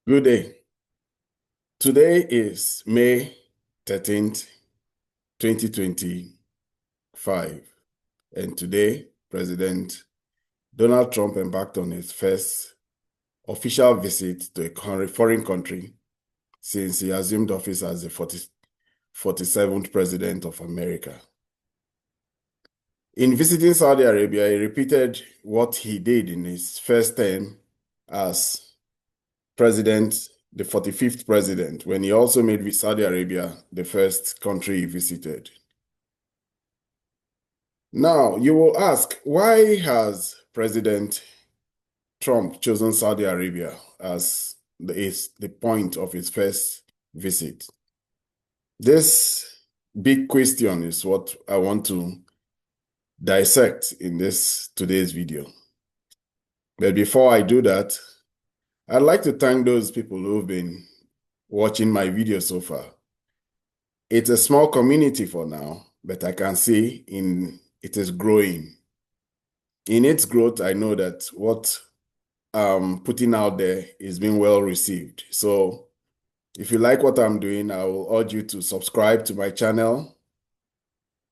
Good day. Today is May 13th, 2025, and today President Donald Trump embarked on his first official visit to a foreign country since he assumed office as the 47th President of America. In visiting Saudi Arabia, he repeated what he did in his first term as president, the 45th president, when he also made Saudi Arabia the first country he visited. Now, you will ask, why has President Trump chosen Saudi Arabia as the point of his first visit? This big question is what I want to dissect in today's video. But before I do that, I'd like to thank those people who've been watching my video so far. It's a small community for now, but I can see it is growing. In its growth, I know that what I'm putting out there is being well received. So if you like what I'm doing, I will urge you to subscribe to my channel,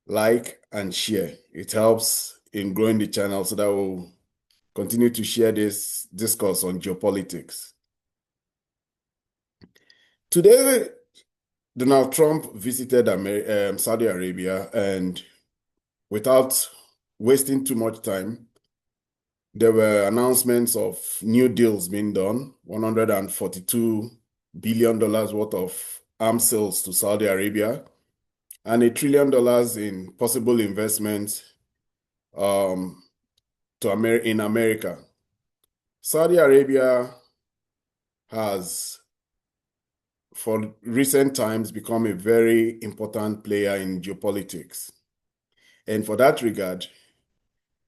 like and share. It helps in growing the channel so that we'll continue to share this discourse on geopolitics. Today, Donald Trump visited Saudi Arabia, and without wasting too much time, there were announcements of new deals being done, $142 billion worth of arms sales to Saudi Arabia, and $1 trillion in possible investments in America. Saudi Arabia has, for recent times, become a very important player in geopolitics. And for that regard,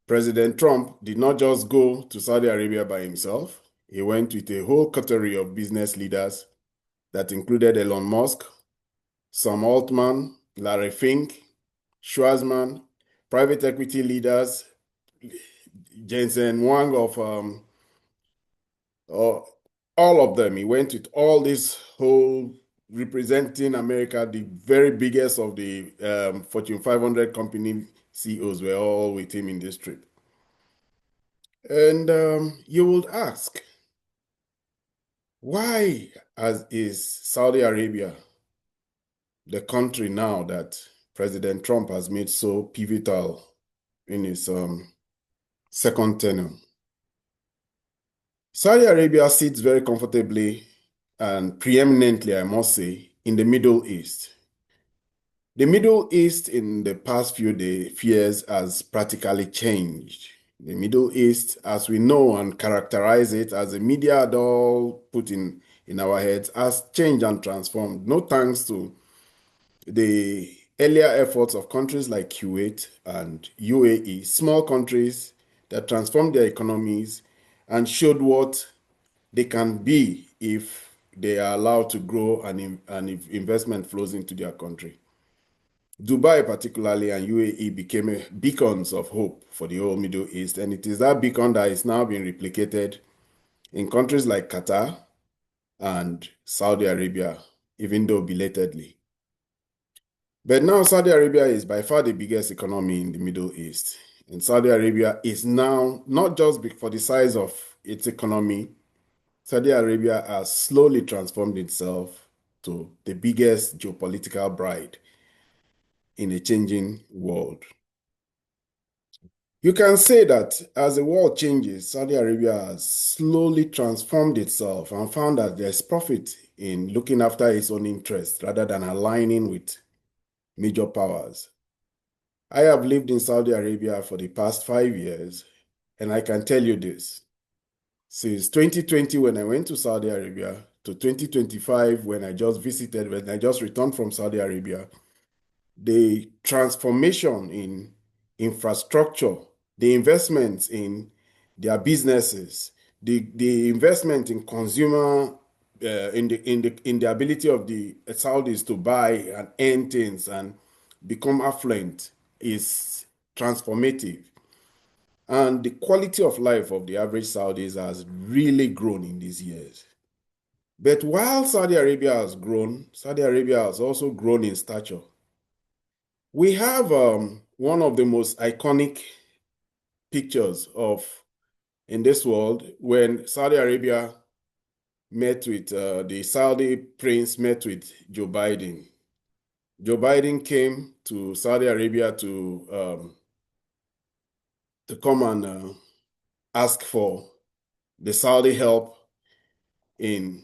President Trump did not just go to Saudi Arabia by himself. He went with a whole coterie of business leaders that included Elon Musk, Sam Altman, Larry Fink, Schwarzman, private equity leaders, Jensen Wang all of them. He went with all this whole representing America, the very biggest of the Fortune 500 company CEOs were all with him in this trip. And you would ask, why is Saudi Arabia the country now that President Trump has made so pivotal in his second tenure? Saudi Arabia sits very comfortably and preeminently, I must say, in the Middle East. The Middle East in the past few years has practically changed. The Middle East, as we know and characterize it, as the media had all put in our heads, has changed and transformed. No thanks to the earlier efforts of countries like Kuwait and UAE, small countries that transformed their economies and showed what they can be if they are allowed to grow and if investment flows into their country. Dubai, particularly, and UAE became beacons of hope for the whole Middle East, and it is that beacon that is now being replicated in countries like Qatar and Saudi Arabia, even though belatedly. But now Saudi Arabia is by far the biggest economy in the Middle East. And Saudi Arabia is now, not just for the size of its economy, Saudi Arabia has slowly transformed itself to the biggest geopolitical bride in a changing world. You can say that as the world changes, Saudi Arabia has slowly transformed itself and found that there's profit in looking after its own interests rather than aligning with major powers. I have lived in Saudi Arabia for the past 5 years, and I can tell you this. Since 2020, when I went to Saudi Arabia, to 2025, when I just returned from Saudi Arabia, the transformation in infrastructure, the investments in their businesses, the investment in consumer, in the ability of the Saudis to buy and earn things and become affluent is transformative. And the quality of life of the average Saudis has really grown in these years. But while Saudi Arabia has grown, Saudi Arabia has also grown in stature. We have one of the most iconic pictures of in this world when Saudi Arabia met with the Saudi prince met with Joe Biden. Joe Biden came to Saudi Arabia to come and ask for the Saudi help in.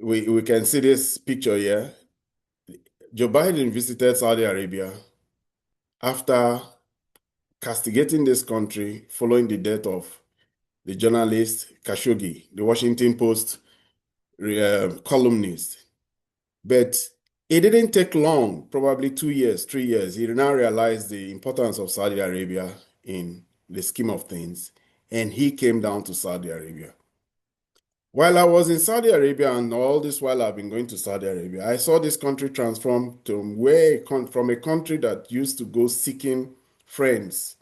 We can see this picture here. Joe Biden visited Saudi Arabia after castigating this country following the death of the journalist Khashoggi, the Washington Post columnist. But it didn't take long, probably 2 years, 3 years. He now realized the importance of Saudi Arabia in the scheme of things, and he came down to Saudi Arabia. While I was in Saudi Arabia, and all this while I've been going to Saudi Arabia, I saw this country transform from a country that used to go seeking friends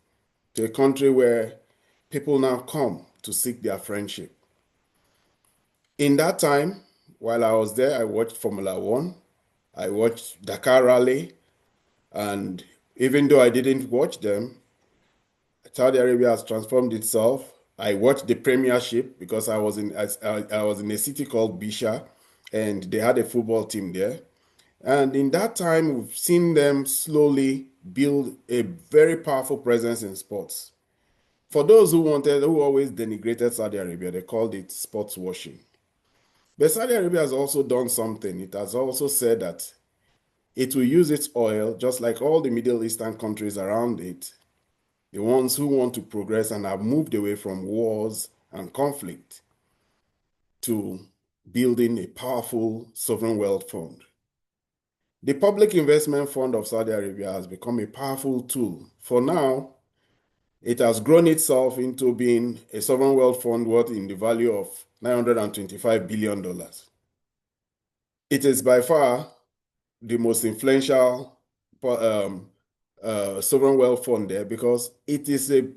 to a country where people now come to seek their friendship. In that time, while I was there, I watched Formula One, I watched Dakar Rally, and even though I didn't watch them, Saudi Arabia has transformed itself. I watched the Premiership because I was in a city called Bisha, and they had a football team there. And in that time, we've seen them slowly build a very powerful presence in sports. For those who always denigrated Saudi Arabia, they called it sports washing. But Saudi Arabia has also done something. It has also said that it will use its oil, just like all the Middle Eastern countries around it, the ones who want to progress and have moved away from wars and conflict, to building a powerful sovereign wealth fund. The Public Investment Fund of Saudi Arabia has become a powerful tool. For now, it has grown itself into being a sovereign wealth fund worth in the value of $925 billion. It is by far the most influential sovereign wealth fund there because it is a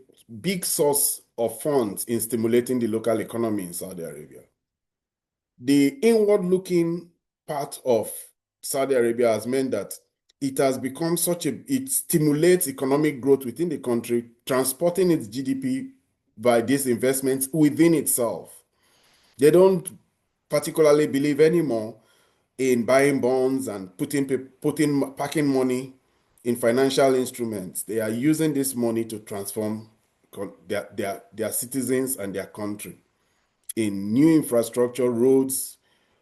big source of funds in stimulating the local economy in Saudi Arabia. The inward-looking part of Saudi Arabia has meant that it has become it stimulates economic growth within the country, transporting its GDP by these investments within itself. They don't particularly believe anymore in buying bonds and packing money in financial instruments. They are using this money to transform their citizens and their country in new infrastructure, roads,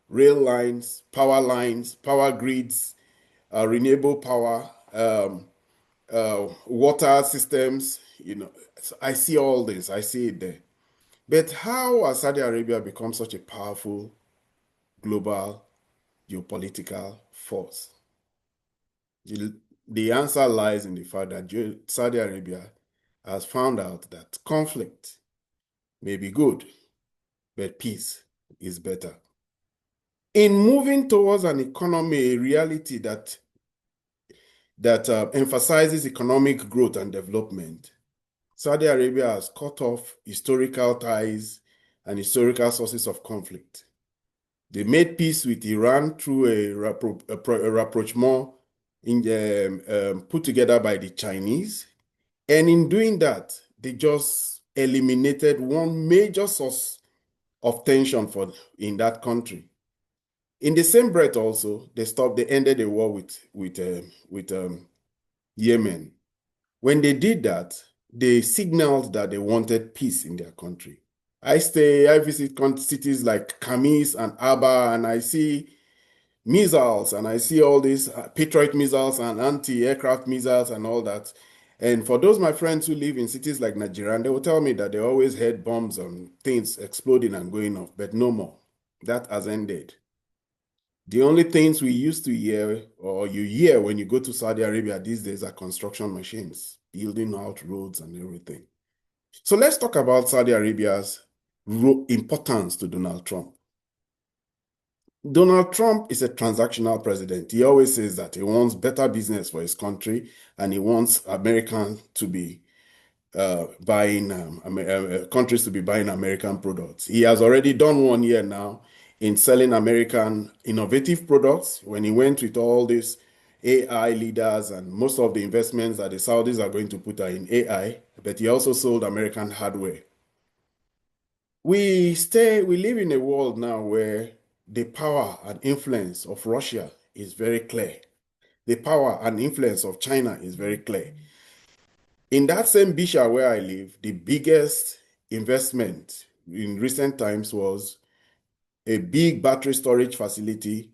rail lines, power grids, renewable power, water systems. So I see all this. I see it there. But how has Saudi Arabia become such a powerful global geopolitical force? The answer lies in the fact that Saudi Arabia has found out that conflict may be good, but peace is better. In moving towards an economy, a reality that emphasizes economic growth and development, Saudi Arabia has cut off historical ties and historical sources of conflict. They made peace with Iran through a rapprochement put together by the Chinese. And in doing that, they just eliminated one major source of tension in that country. In the same breath, also, they ended the war with Yemen. When they did that, they signaled that they wanted peace in their country. I visit cities like Kamis and Aba, and I see missiles, and I see all these Patriot missiles and anti-aircraft missiles and all that. And for those my friends who live in cities like Nigeria, they will tell me that they always heard bombs and things exploding and going off, but no more. That has ended. The only things we used to hear, or you hear when you go to Saudi Arabia these days, are construction machines, building out roads and everything. So let's talk about Saudi Arabia's importance to Donald Trump. Donald Trump is a transactional president. He always says that he wants better business for his country and he wants Americans to be buying countries to be buying American products. He has already done 1 year now in selling American innovative products when he went with all these AI leaders, and most of the investments that the Saudis are going to put are in AI, but he also sold American hardware. We live in a world now where the power and influence of Russia is very clear. The power and influence of China is very clear. In that same Bisha where I live, the biggest investment in recent times was a big battery storage facility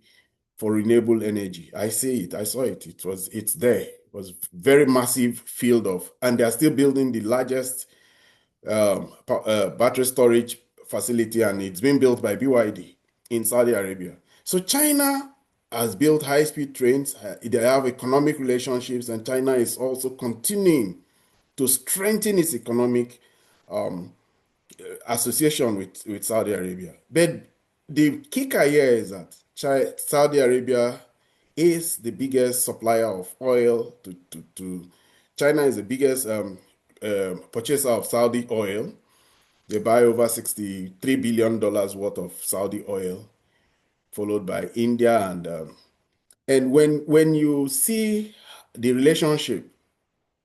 for renewable energy. I see it, I saw it. It's there. It was very massive field of, and they are still building the largest battery storage facility, and it's been built by BYD in Saudi Arabia. So China has built high-speed trains. They have economic relationships, and China is also continuing to strengthen its economic um, association with Saudi Arabia. But the kicker here is that Saudi Arabia is the biggest supplier of oil to China is the biggest purchaser of Saudi oil. They buy over $63 billion worth of Saudi oil, followed by India. And when you see the relationship,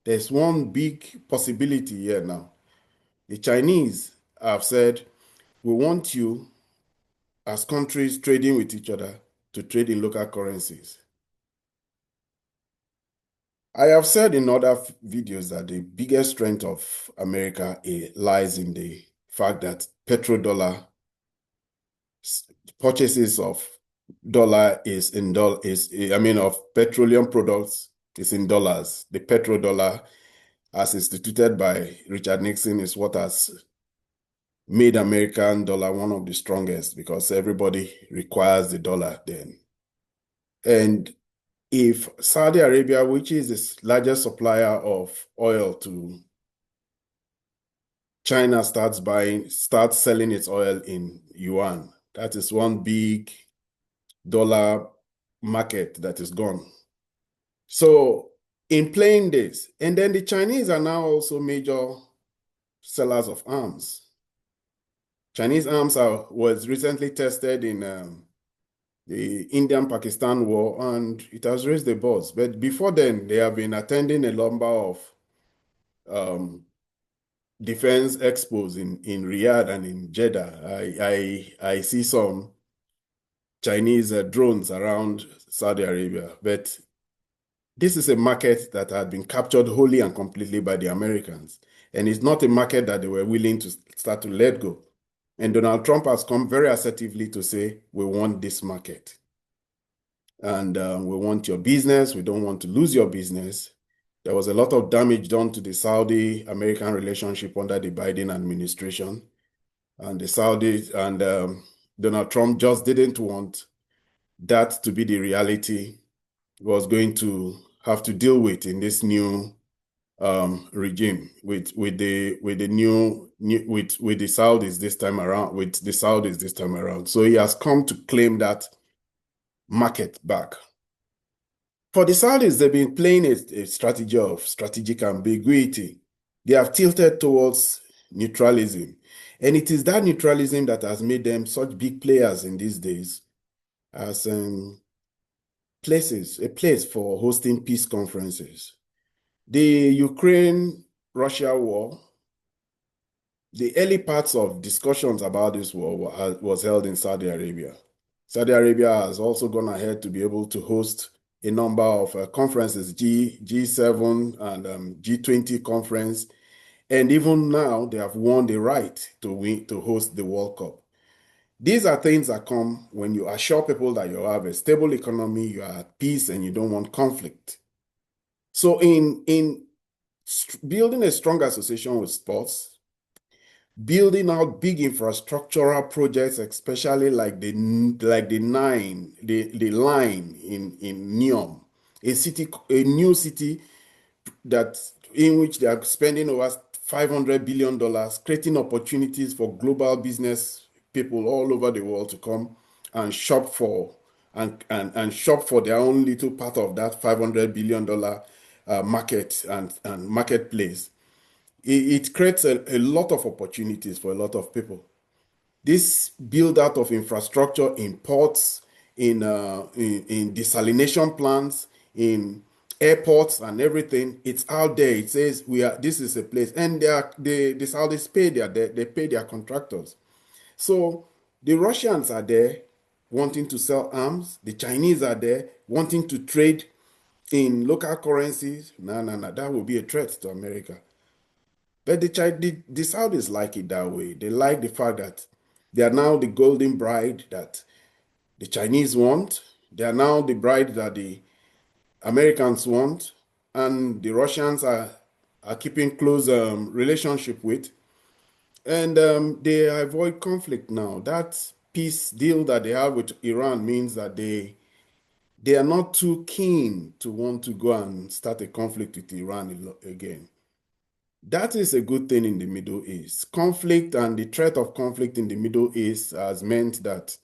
there's one big possibility here now. The Chinese have said, we want you, as countries trading with each other, to trade in local currencies. I have said in other videos that the biggest strength of America lies in the fact that petrodollar purchases of dollar is in of petroleum products is in dollars. The petrodollar, as instituted by Richard Nixon, is what has made American dollar one of the strongest because everybody requires the dollar then. And if Saudi Arabia, which is the largest supplier of oil to China, starts selling its oil in yuan, that is one big dollar market that is gone. So in playing this, and then the Chinese are now also major sellers of arms. Chinese arms was recently tested in the Indian-Pakistan war, and it has raised the buzz. But before then, they have been attending a number of um, defense expos in Riyadh and in Jeddah. I see some Chinese drones around Saudi Arabia, but this is a market that had been captured wholly and completely by the Americans, and it's not a market that they were willing to start to let go. And Donald Trump has come very assertively to say, we want this market. And we want your business. We don't want to lose your business. There was a lot of damage done to the Saudi-American relationship under the Biden administration. And the Saudis and Donald Trump just didn't want that to be the reality he was going to have to deal with in this new regime with the Saudis this time around. So he has come to claim that market back. For the Saudis, they've been playing a strategy of strategic ambiguity. They have tilted towards neutralism. And it is that neutralism that has made them such big players in these days as a place for hosting peace conferences. The Ukraine-Russia war, the early parts of discussions about this war was held in Saudi Arabia. Saudi Arabia has also gone ahead to be able to host a number of conferences, G7 and G20 conference, and even now they have won the right to host the World Cup. These are things that come when you assure people that you have a stable economy, you are at peace, and you don't want conflict. So in building a strong association with sports, building out big infrastructural projects, especially like the line in Neom, a new city in which they are spending over $500 billion, creating opportunities for global business people all over the world to come and shop for shop for their own little part of that $500 billion market and marketplace. it creates a lot of opportunities for a lot of people. This build out of infrastructure in ports, in desalination plants, in airports and everything, it's out there. It says we are. This is a place, and the Saudis pay they pay their contractors. So the Russians are there wanting to sell arms. The Chinese are there wanting to trade in local currencies. No, no, no. That will be a threat to America. But the Saudis like it that way. They like the fact that they are now the golden bride that the Chinese want. They are now the bride that the Americans want, and the Russians are keeping close relationship with, and they avoid conflict now. That peace deal that they have with Iran means that they are not too keen to want to go and start a conflict with Iran again. That is a good thing in the Middle East. Conflict and the threat of conflict in the Middle East has meant that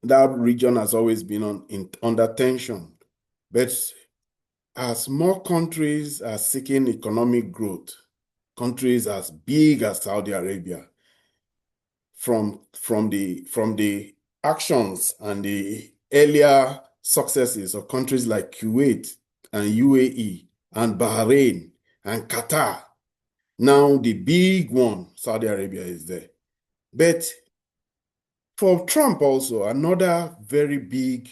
that region has always been under tension. But as more countries are seeking economic growth, countries as big as Saudi Arabia, from the actions and the earlier successes of countries like Kuwait and UAE and Bahrain and Qatar, now the big one, Saudi Arabia, is there. But for Trump also, another very big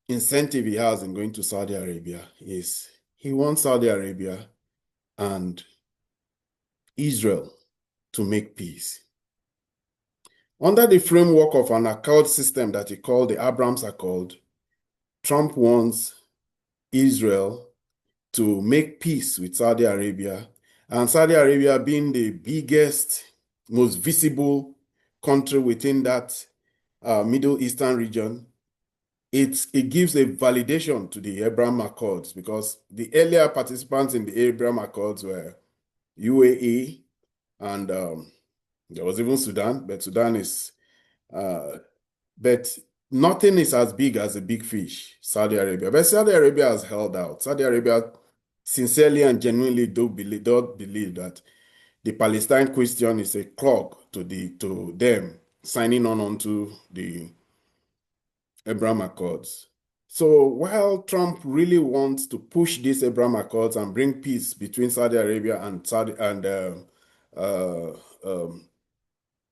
incentive he has in going to Saudi Arabia is he wants Saudi Arabia and Israel to make peace. Under the framework of an accord system that he called the Abraham Accord, Trump wants Israel to make peace with Saudi Arabia, and Saudi Arabia being the biggest, most visible country within that Middle Eastern region, it gives a validation to the Abraham Accords, because the earlier participants in the Abraham Accords were UAE, and there was even Sudan, but Sudan is, but nothing is as big as a big fish, Saudi Arabia. But Saudi Arabia has held out. Saudi Arabia sincerely and genuinely don't believe that the Palestine question is a clog to them signing on onto the Abraham Accords. So while Trump really wants to push these Abraham Accords and bring peace between Saudi Arabia and uh, um,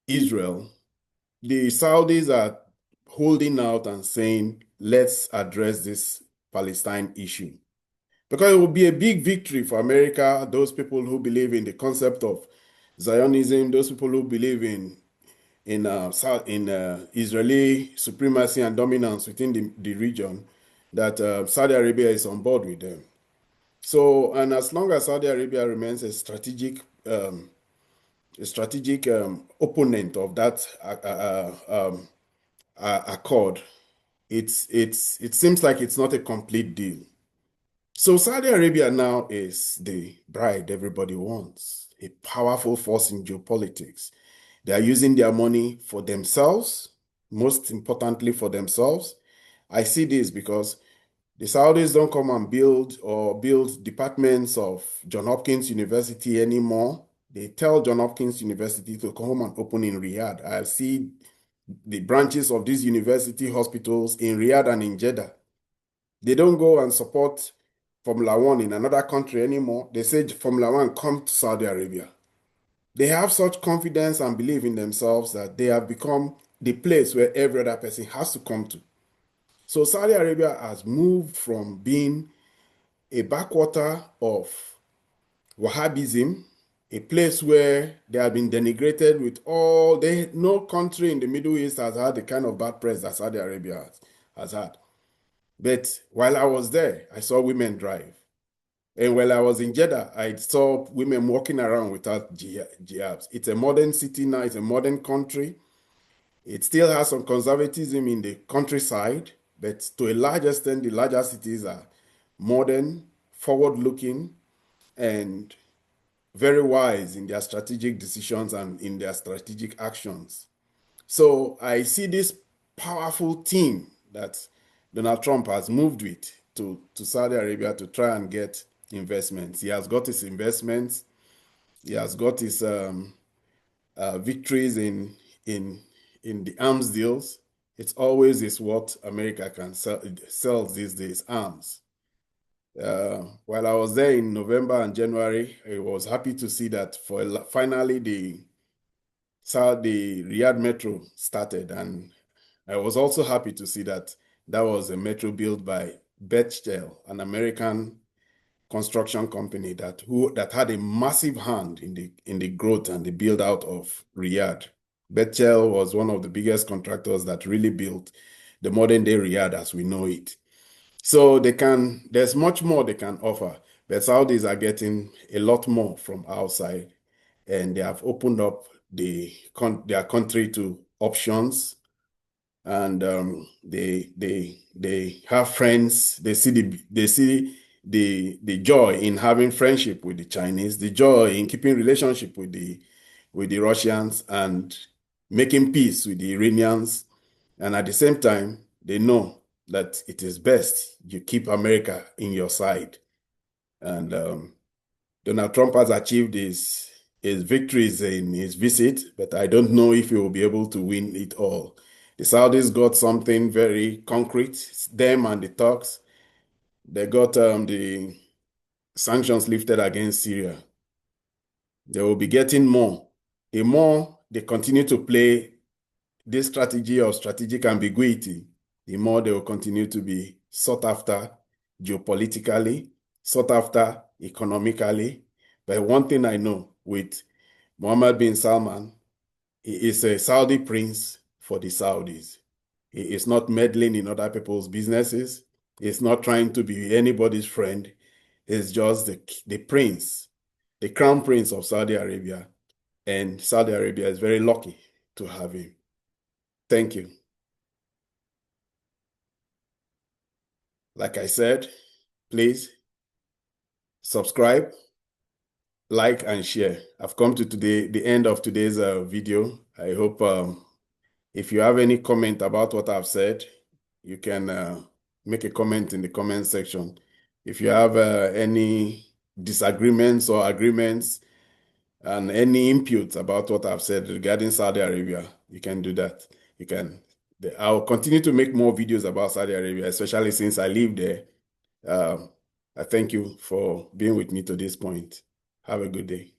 Israel, the Saudis are holding out and saying, let's address this Palestine issue. Because it will be a big victory for America, those people who believe in the concept of Zionism, those people who believe in Israeli supremacy and dominance within the region, that Saudi Arabia is on board with them. So, and as long as Saudi Arabia remains a strategic opponent of that accord, it seems like it's not a complete deal. So Saudi Arabia now is the bride everybody wants, a powerful force in geopolitics. They are using their money for themselves, most importantly for themselves. I see this because the Saudis don't come and build departments of John Hopkins University anymore. They tell John Hopkins University to come and open in Riyadh. I see the branches of these university hospitals in Riyadh and in Jeddah. They don't go and support Formula One in another country anymore. They say Formula One come to Saudi Arabia. They have such confidence and belief in themselves that they have become the place where every other person has to come to. So Saudi Arabia has moved from being a backwater of Wahhabism, a place where they have been denigrated with no country in the Middle East has had the kind of bad press that Saudi Arabia has had. But while I was there, I saw women drive. And while I was in Jeddah, I saw women walking around without jihadis. It's a modern city now, it's a modern country. It still has some conservatism in the countryside, but to a large extent, the larger cities are modern, forward-looking, and very wise in their strategic decisions and in their strategic actions. So I see this powerful team that Donald Trump has moved with to Saudi Arabia to try and get investments. He has got his investments. He has got his victories in in the arms deals. It's always is what America can sell these days, arms. While I was there in November and January, I was happy to see that finally the Riyadh Metro started, and I was also happy to see that that was a metro built by Bechtel, an American construction company that had a massive hand in the growth and the build out of Riyadh. Bechtel was one of the biggest contractors that really built the modern day Riyadh as we know it. So there's much more they can offer, but Saudis are getting a lot more from outside, and they have opened up their country to options, and they have friends. They see the joy in having friendship with the Chinese, the joy in keeping relationship with the Russians, and making peace with the Iranians, and at the same time, they know that it is best you keep America in your side. And Donald Trump has achieved his victories in his visit, but I don't know if he will be able to win it all. The Saudis got something very concrete. It's them and the talks. They got the sanctions lifted against Syria. They will be getting more. The more they continue to play this strategy of strategic ambiguity, the more they will continue to be sought after geopolitically, sought after economically. But one thing I know with Mohammed bin Salman, he is a Saudi prince for the Saudis. He is not meddling in other people's businesses. He's not trying to be anybody's friend. He's just the prince, the crown prince of Saudi Arabia. And Saudi Arabia is very lucky to have him. Thank you. Like I said, please subscribe, like, and share. I've come to the end of today's video. I hope if you have any comment about what I've said, you can make a comment in the comment section. If you have any disagreements or agreements and any input about what I've said regarding Saudi Arabia, you can do that. You can. I'll continue to make more videos about Saudi Arabia, especially since I live there. I thank you for being with me to this point. Have a good day.